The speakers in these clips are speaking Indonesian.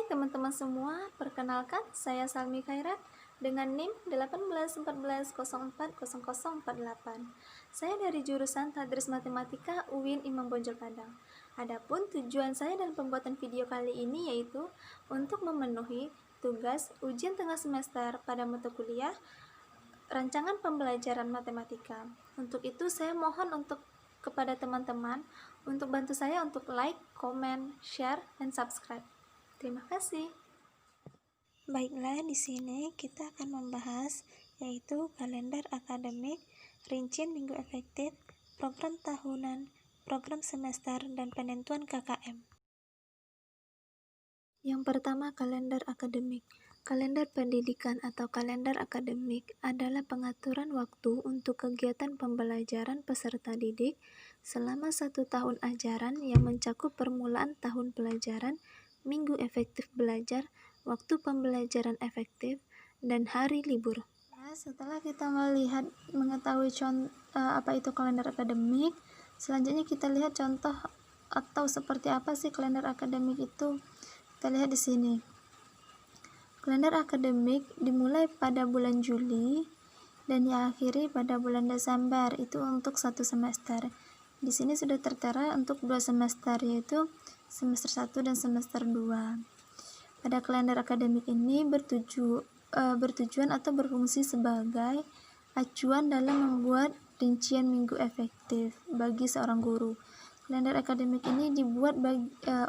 teman-teman semua, perkenalkan saya Salmi Khairat dengan NIM 1814040048. Saya dari jurusan Tadris Matematika UIN Imam Bonjol Padang. Adapun tujuan saya dalam pembuatan video kali ini yaitu untuk memenuhi tugas ujian tengah semester pada mata kuliah rancangan pembelajaran matematika. Untuk itu saya mohon kepada teman-teman untuk bantu saya untuk like, comment, share, dan subscribe. Terima kasih. Baiklah, di sini kita akan membahas yaitu kalender akademik, rincian minggu efektif, program tahunan, program semester, dan penentuan KKM. Yang pertama, kalender akademik. Kalender pendidikan atau kalender akademik adalah pengaturan waktu untuk kegiatan pembelajaran peserta didik selama 1 tahun ajaran yang mencakup permulaan tahun pelajaran, minggu efektif belajar, waktu pembelajaran efektif, dan hari libur. Setelah kita mengetahui apa itu kalender akademik, selanjutnya kita lihat contoh atau seperti apa sih kalender akademik itu. Kita lihat di sini. Kalender akademik dimulai pada bulan Juli dan diakhiri pada bulan Desember, itu untuk 1 semester. Di sini sudah tertera untuk 2 semester, yaitu semester 1 dan semester 2. Pada kalender akademik ini bertujuan atau berfungsi sebagai acuan dalam membuat rincian minggu efektif bagi seorang guru. Kalender akademik ini dibuat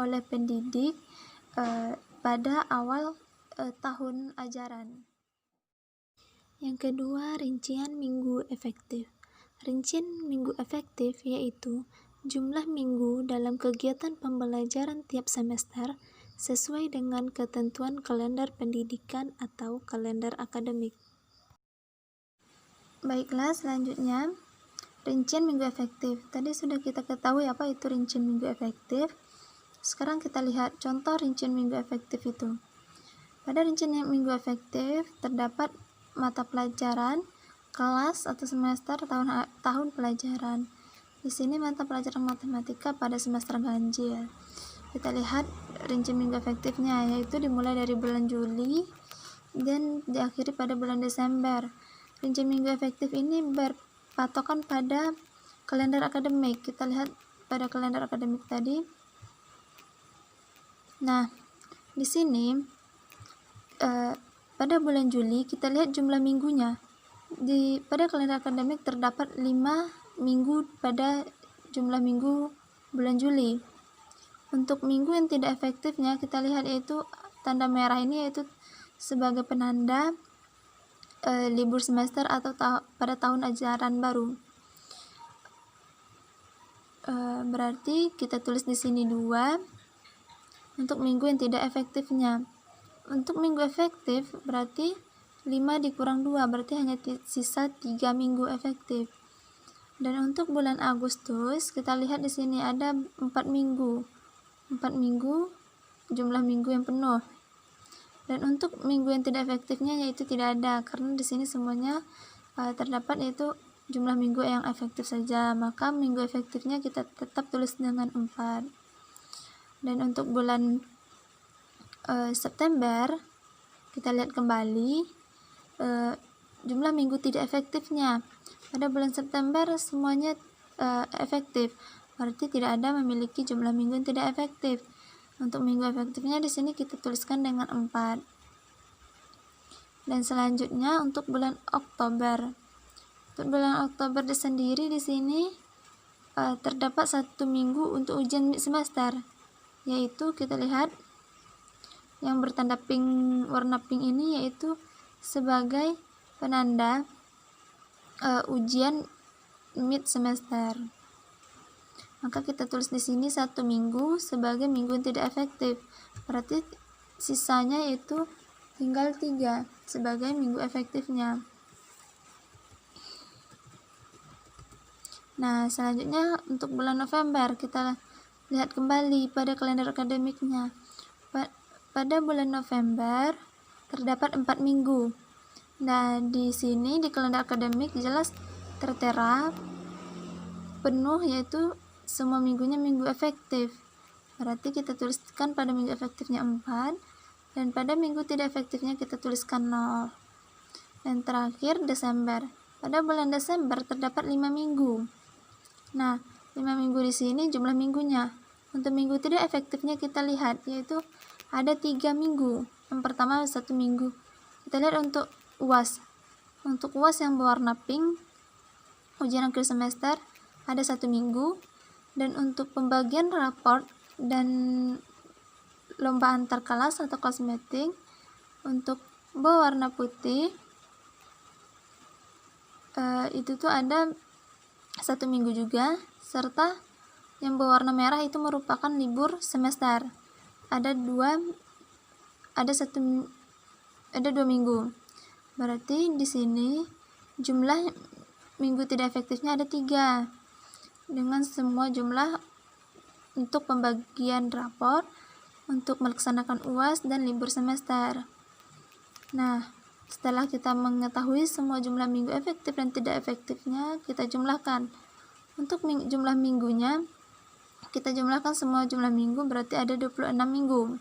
oleh pendidik pada awal tahun ajaran. Yang kedua, rincian minggu efektif. Rincian minggu efektif yaitu jumlah minggu dalam kegiatan pembelajaran tiap semester sesuai dengan ketentuan kalender pendidikan atau kalender akademik. Baiklah, selanjutnya rincian minggu efektif. Tadi sudah kita ketahui apa itu rincian minggu efektif. Sekarang kita lihat contoh rincian minggu efektif itu. Pada rincian minggu efektif terdapat mata pelajaran, kelas atau semester, tahun pelajaran. Di sini mata pelajaran matematika pada semester ganjil. Kita lihat rincian minggu efektifnya, yaitu dimulai dari bulan Juli dan diakhiri pada bulan Desember. Rincian minggu efektif ini berpatokan pada kalender akademik. Kita lihat pada kalender akademik tadi. Nah, di sini pada bulan Juli kita lihat jumlah minggunya. Pada kalender akademik terdapat 5 minggu pada jumlah minggu bulan Juli. Untuk minggu yang tidak efektifnya kita lihat yaitu tanda merah ini, yaitu sebagai penanda libur semester atau pada tahun ajaran baru. Berarti kita tulis di sini 2 untuk minggu yang tidak efektifnya. Untuk minggu efektif berarti 5 dikurang 2, berarti hanya sisa 3 minggu efektif. Dan untuk bulan Agustus kita lihat di sini ada 4 minggu. 4 minggu jumlah minggu yang penuh. Dan untuk minggu yang tidak efektifnya yaitu tidak ada, karena di sini semuanya terdapat yaitu jumlah minggu yang efektif saja. Maka minggu efektifnya kita tetap tulis dengan 4. Dan untuk bulan September kita lihat kembali jumlah minggu tidak efektifnya. Pada bulan September semuanya efektif, berarti tidak ada memiliki jumlah minggu yang tidak efektif. Untuk minggu efektifnya di sini kita tuliskan dengan 4. Dan selanjutnya untuk bulan Oktober. Untuk bulan Oktober sendiri di sini terdapat 1 minggu untuk ujian semester, yaitu kita lihat yang bertanda warna pink ini yaitu sebagai penanda ujian mid semester. Maka kita tulis di sini 1 minggu sebagai minggu yang tidak efektif. Berarti sisanya yaitu tinggal 3 sebagai minggu efektifnya. Nah, selanjutnya untuk bulan November kita lihat kembali pada kalender akademiknya. Pada bulan November terdapat 4 minggu. Nah, di sini di kalender akademik jelas tertera penuh, yaitu semua minggunya minggu efektif. Berarti kita tuliskan pada minggu efektifnya 4. Dan pada minggu tidak efektifnya kita tuliskan 0. Dan terakhir Desember. Pada bulan Desember terdapat 5 minggu. Nah, 5 minggu di sini jumlah minggunya. Untuk minggu tidak efektifnya kita lihat, yaitu ada 3 minggu. Yang pertama 1 minggu. Kita lihat untuk UAS. Untuk UAS yang berwarna pink, ujian akhir semester, ada 1 minggu. Dan untuk pembagian raport dan lomba antar kelas atau kelas meeting, untuk berwarna putih, itu tuh ada 1 minggu juga, serta yang berwarna merah itu merupakan libur semester. Ada 2 minggu. Berarti di sini jumlah minggu tidak efektifnya ada 3, dengan semua jumlah untuk pembagian rapor, untuk melaksanakan UAS dan libur semester. Nah, setelah kita mengetahui semua jumlah minggu efektif dan tidak efektifnya, kita jumlahkan. Untuk jumlah minggunya, kita jumlahkan semua jumlah minggu, berarti ada 26 minggu.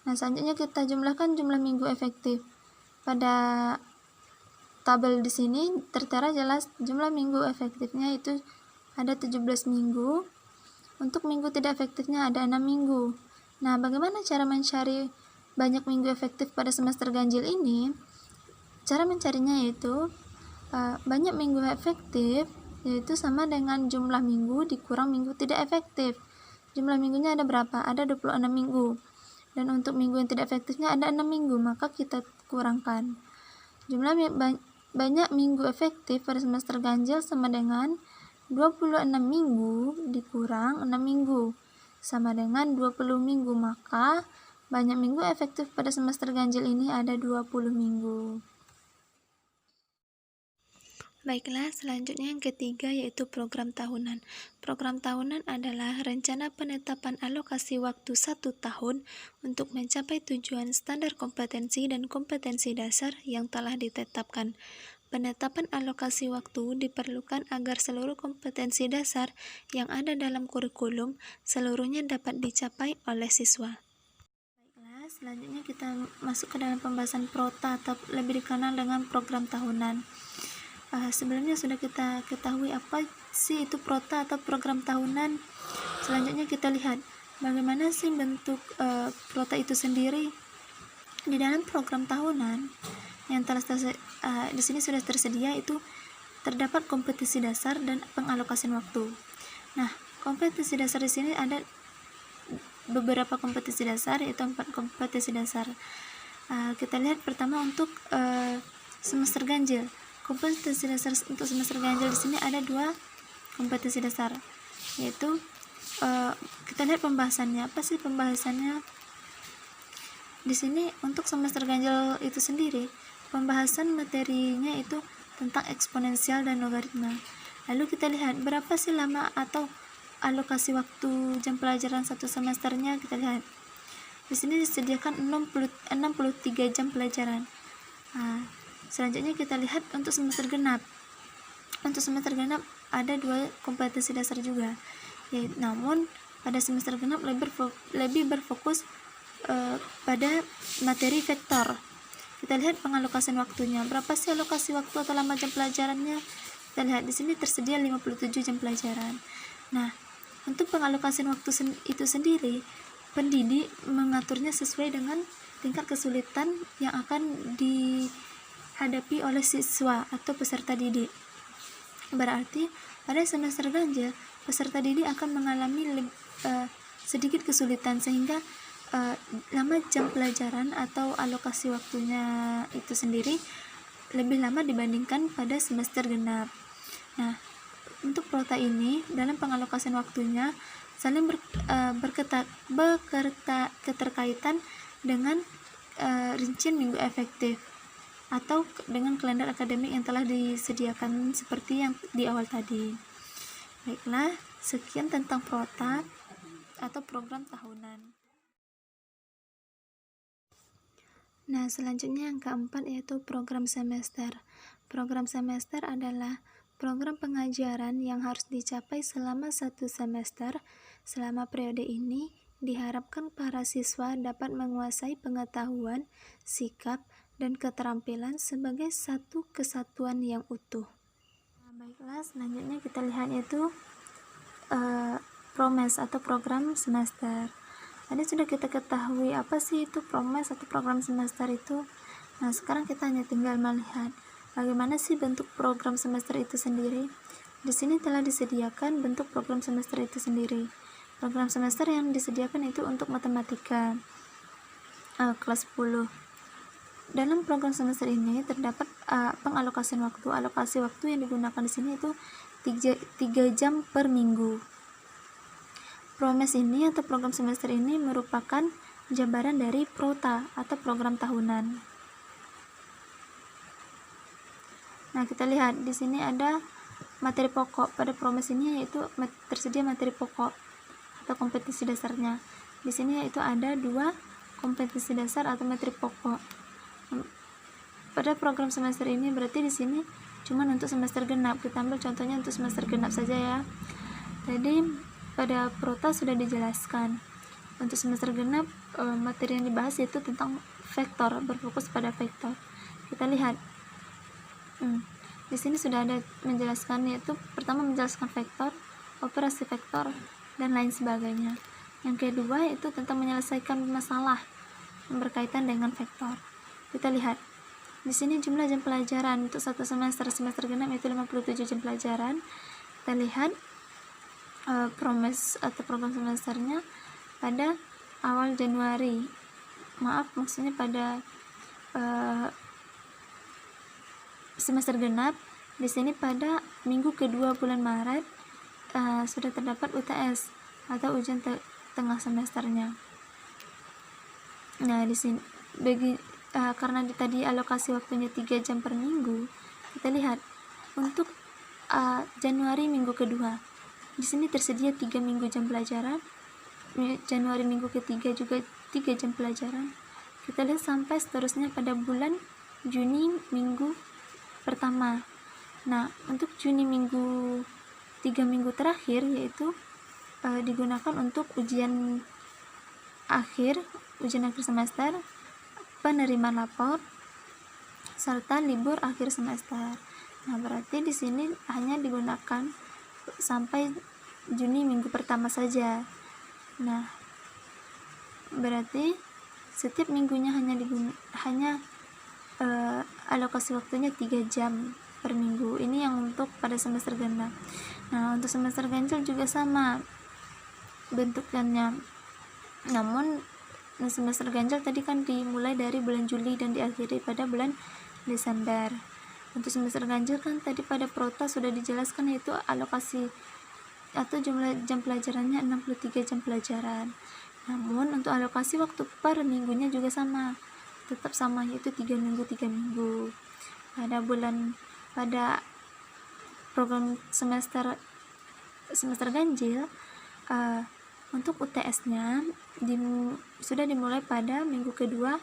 Nah, selanjutnya kita jumlahkan jumlah minggu efektif. Pada tabel di sini tertera jelas jumlah minggu efektifnya itu ada 17 minggu. Untuk minggu tidak efektifnya ada 6 minggu. Nah, bagaimana cara mencari banyak minggu efektif pada semester ganjil ini? Cara mencarinya yaitu banyak minggu efektif yaitu sama dengan jumlah minggu dikurang minggu tidak efektif. Jumlah minggunya ada berapa? Ada 26 minggu. Dan untuk minggu yang tidak efektifnya ada 6 minggu, maka kita kurangkan. Jumlah banyak minggu efektif pada semester ganjil sama dengan 26 minggu dikurang 6 minggu, sama dengan 20 minggu, maka banyak minggu efektif pada semester ganjil ini ada 20 minggu. Baiklah, selanjutnya yang ketiga yaitu program tahunan. Program tahunan adalah rencana penetapan alokasi waktu 1 tahun untuk mencapai tujuan standar kompetensi dan kompetensi dasar yang telah ditetapkan. Penetapan alokasi waktu diperlukan agar seluruh kompetensi dasar yang ada dalam kurikulum seluruhnya dapat dicapai oleh siswa. Baiklah, selanjutnya kita masuk ke dalam pembahasan prota atau lebih dikenal dengan program tahunan. Sebelumnya sudah kita ketahui apa sih itu prota atau program tahunan. Selanjutnya kita lihat bagaimana sih bentuk prota itu sendiri. Di dalam program tahunan yang telah di sini sudah tersedia itu terdapat kompetisi dasar dan pengalokasian waktu. Nah, kompetisi dasar di sini ada beberapa kompetisi dasar, yaitu 4 kompetisi dasar. Kita lihat pertama untuk semester ganjil. Kompetisi dasar untuk semester ganjil di sini ada 2 kompetisi dasar, yaitu kita lihat pembahasannya. Apa sih pembahasannya? Di sini untuk semester ganjil itu sendiri, pembahasan materinya itu tentang eksponensial dan logaritma. Lalu kita lihat berapa sih lama atau alokasi waktu jam pelajaran 1 semesternya. Kita lihat di sini disediakan 63 jam pelajaran. Selanjutnya kita lihat untuk semester genap. Untuk semester genap ada 2 kompetensi dasar juga. Namun pada semester genap lebih berfokus pada materi vektor. Kita lihat pengalokasian waktunya. Berapa sih alokasi waktu atau lama jam pelajarannya? Kita lihat di sini tersedia 57 jam pelajaran. Nah, untuk pengalokasian waktu itu sendiri, pendidik mengaturnya sesuai dengan tingkat kesulitan yang akan dihadapi oleh siswa atau peserta didik. Berarti pada semester ganjil peserta didik akan mengalami sedikit kesulitan, sehingga lama jam pelajaran atau alokasi waktunya itu sendiri lebih lama dibandingkan pada semester genap. Nah, untuk prota ini dalam pengalokasian waktunya saling keterkaitan dengan rincian minggu efektif atau dengan kalender akademik yang telah disediakan seperti yang di awal tadi. Baiklah, sekian tentang prota atau program tahunan. Nah, selanjutnya yang keempat yaitu program semester. Program semester adalah program pengajaran yang harus dicapai selama 1 semester. Selama periode ini, Diharapkan para siswa dapat menguasai pengetahuan, sikap, dan keterampilan sebagai satu kesatuan yang utuh. Baiklah, selanjutnya kita lihat yaitu PROMES atau program semester. Tadi sudah kita ketahui apa sih itu PROMES atau program semester itu. Nah, sekarang kita hanya tinggal melihat bagaimana sih bentuk program semester itu sendiri. Di sini telah disediakan bentuk program semester itu sendiri. Program semester yang disediakan itu untuk matematika kelas 10. Dalam program semester ini terdapat pengalokasian waktu. Alokasi waktu yang digunakan di sini itu 3 jam per minggu. PROMES ini atau program semester ini merupakan jabaran dari PROTA atau program tahunan. Nah, kita lihat di sini ada materi pokok. Pada PROMES ini yaitu tersedia materi pokok atau kompetensi dasarnya. Di sini yaitu ada 2 kompetensi dasar atau materi pokok. Pada program semester ini berarti di sini cuma untuk semester genap. Kita ambil contohnya untuk semester genap saja ya. Jadi pada PROTA sudah dijelaskan. Untuk semester genap materi yang dibahas yaitu tentang vektor, berfokus pada vektor. Kita lihat. Di sini sudah ada menjelaskan, yaitu pertama menjelaskan vektor, operasi vektor, dan lain sebagainya. Yang kedua yaitu tentang menyelesaikan masalah yang berkaitan dengan vektor. Kita lihat. Di sini jumlah jam pelajaran untuk satu semester genap itu 57 jam pelajaran. Kita lihat PROMES atau program semesternya pada awal Januari. Maksudnya pada semester genap. Di sini pada minggu kedua bulan Maret sudah terdapat UTS atau ujian tengah semesternya. Nah, di sini karena tadi alokasi waktunya 3 jam per minggu, kita lihat untuk Januari minggu kedua. Di sini tersedia 3 minggu jam pelajaran. Januari minggu ketiga juga 3 jam pelajaran. Kita lihat sampai seterusnya pada bulan Juni minggu pertama. Nah, untuk Juni 3 minggu terakhir yaitu digunakan untuk ujian akhir semester, penerimaan lapor, serta libur akhir semester. Nah, berarti di sini hanya digunakan sampai Juni minggu pertama saja. Nah, berarti setiap minggunya hanya alokasi waktunya 3 jam per minggu. Ini yang untuk pada semester genap. Nah, untuk semester ganjil juga sama bentukannya. Namun semester ganjil tadi kan dimulai dari bulan Juli dan diakhiri pada bulan Desember. Untuk semester ganjil kan tadi pada PROTA sudah dijelaskan yaitu alokasi atau jumlah jam pelajarannya 63 jam pelajaran. Namun untuk alokasi waktu per minggunya juga sama, tetap sama yaitu 3 minggu. Pada program semester ganjil untuk UTS-nya sudah dimulai pada minggu kedua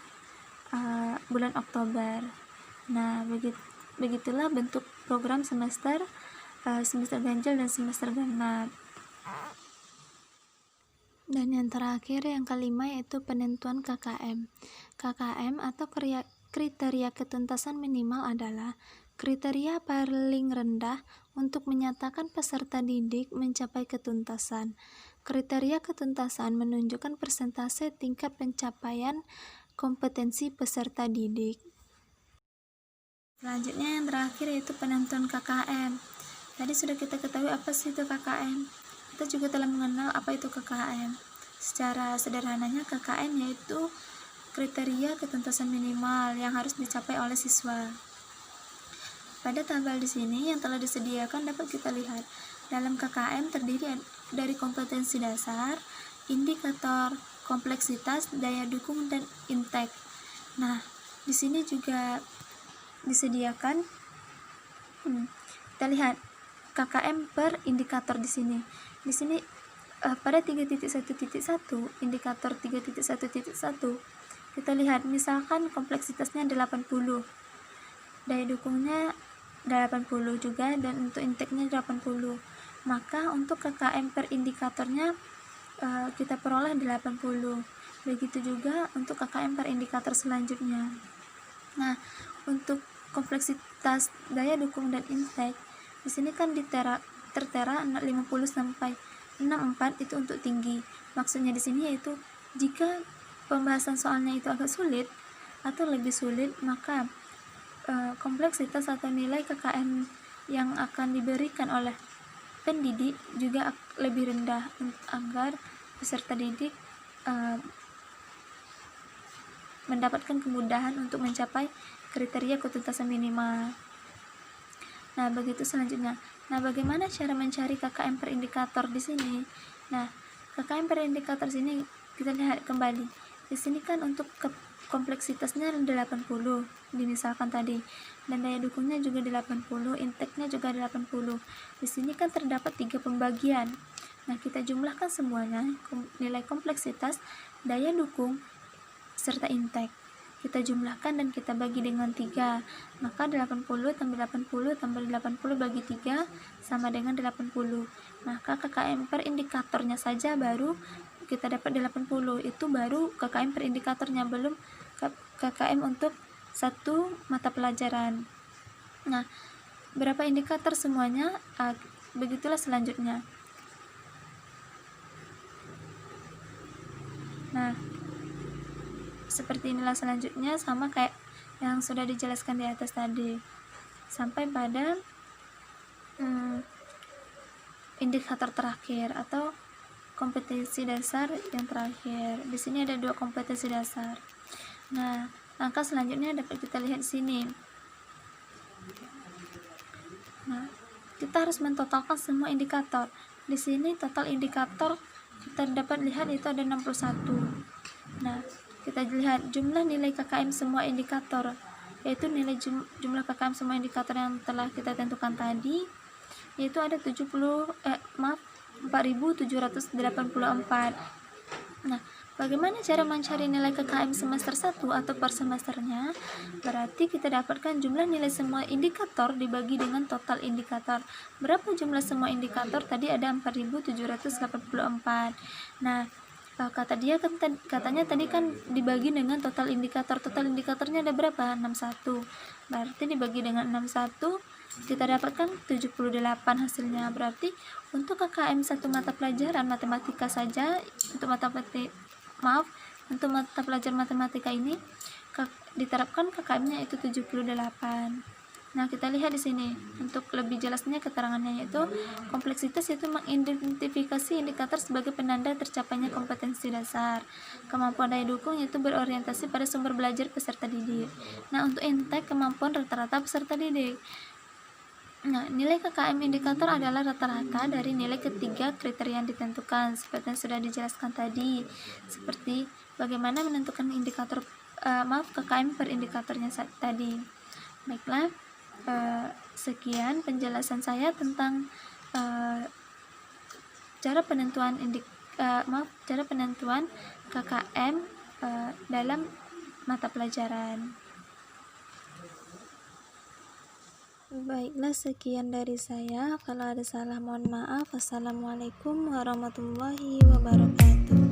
bulan Oktober. Nah, begitulah bentuk program semester ganjil dan semester genap. Dan yang terakhir, yang kelima, yaitu penentuan KKM. KKM atau kriteria ketuntasan minimal adalah kriteria paling rendah untuk menyatakan peserta didik mencapai ketuntasan. Kriteria ketuntasan menunjukkan persentase tingkat pencapaian kompetensi peserta didik. Selanjutnya yang terakhir yaitu penentuan KKM. Tadi sudah kita ketahui apa sih itu KKM. Kita juga telah mengenal apa itu KKM. Secara sederhananya KKM yaitu kriteria ketuntasan minimal yang harus dicapai oleh siswa. Pada tabel di sini yang telah disediakan dapat kita lihat. Dalam KKM terdiri dari kompetensi dasar, indikator kompleksitas, daya dukung, dan intake. Nah, di sini juga disediakan kita lihat KKM per indikator di sini. Di sini pada 3.1.1 indikator 3.1.1 kita lihat misalkan kompleksitasnya 80, daya dukungnya 80 juga, dan untuk intake-nya 80. Maka untuk KKM per indikatornya kita peroleh 80. Begitu juga untuk KKM per indikator selanjutnya. Nah, untuk kompleksitas daya dukung dan intake, di sini kan tertera 50 sampai 64 itu untuk tinggi. Maksudnya di sini yaitu jika pembahasan soalnya itu agak sulit atau lebih sulit, maka kompleksitas atau nilai KKM yang akan diberikan oleh pendidik juga lebih rendah agar peserta didik mendapatkan kemudahan untuk mencapai kriteria ketuntasan minimal. Nah, begitu selanjutnya. Nah, bagaimana cara mencari KKM per indikator di sini? Nah, KKM per indikator sini kita lihat kembali. Di sini kan untuk kompleksitasnya 80, dimisalkan tadi. Dan daya dukungnya juga 80, intake-nya juga 80. Di sini kan terdapat 3 pembagian. Nah, kita jumlahkan semuanya, nilai kompleksitas, daya dukung, serta intake. Kita jumlahkan dan kita bagi dengan 3. Maka 80 tambah 80 tambah 80 bagi 3 sama dengan 80. Maka KKM per indikatornya saja baru kita dapat 80. Itu baru KKM per indikatornya, belum KKM untuk satu mata pelajaran. Nah, berapa indikator semuanya? Begitulah selanjutnya. Nah, seperti inilah selanjutnya, sama kayak yang sudah dijelaskan di atas tadi, sampai pada indikator terakhir atau kompetensi dasar yang terakhir. Di sini ada 2 kompetensi dasar. Nah, langkah selanjutnya dapat kita lihat di sini. Nah, kita harus mentotalkan semua indikator. Di sini total indikator kita dapat lihat itu ada 61. Nah, kita lihat jumlah nilai KKM semua indikator, yaitu nilai jumlah KKM semua indikator yang telah kita tentukan tadi, yaitu ada 4.784. Nah, bagaimana cara mencari nilai KKM semester 1 atau per semesternya? Berarti kita dapatkan jumlah nilai semua indikator dibagi dengan total indikator. Berapa jumlah semua indikator? Tadi ada 4.784. Nah, kata dia kan katanya tadi kan dibagi dengan total indikator. Total indikatornya ada berapa? 61. Berarti dibagi dengan 61 kita dapatkan 78 hasilnya. Berarti untuk KKM satu mata pelajaran matematika saja, untuk mata pelajaran matematika ini diterapkan KKM-nya itu 78. Nah, kita lihat di sini untuk lebih jelasnya keterangannya, yaitu kompleksitas itu mengidentifikasi indikator sebagai penanda tercapainya kompetensi dasar. Kemampuan daya dukung itu berorientasi pada sumber belajar peserta didik. Nah, untuk intake kemampuan rata-rata peserta didik. Nah, nilai KKM indikator adalah rata-rata dari nilai ketiga kriteria yang ditentukan seperti yang sudah dijelaskan tadi. Seperti bagaimana menentukan indikator KKM per indikatornya tadi. Baiklah, sekian penjelasan saya tentang cara penentuan KKM dalam mata pelajaran. Baiklah, sekian dari saya. Kalau ada salah mohon maaf. Wassalamualaikum warahmatullahi wabarakatuh.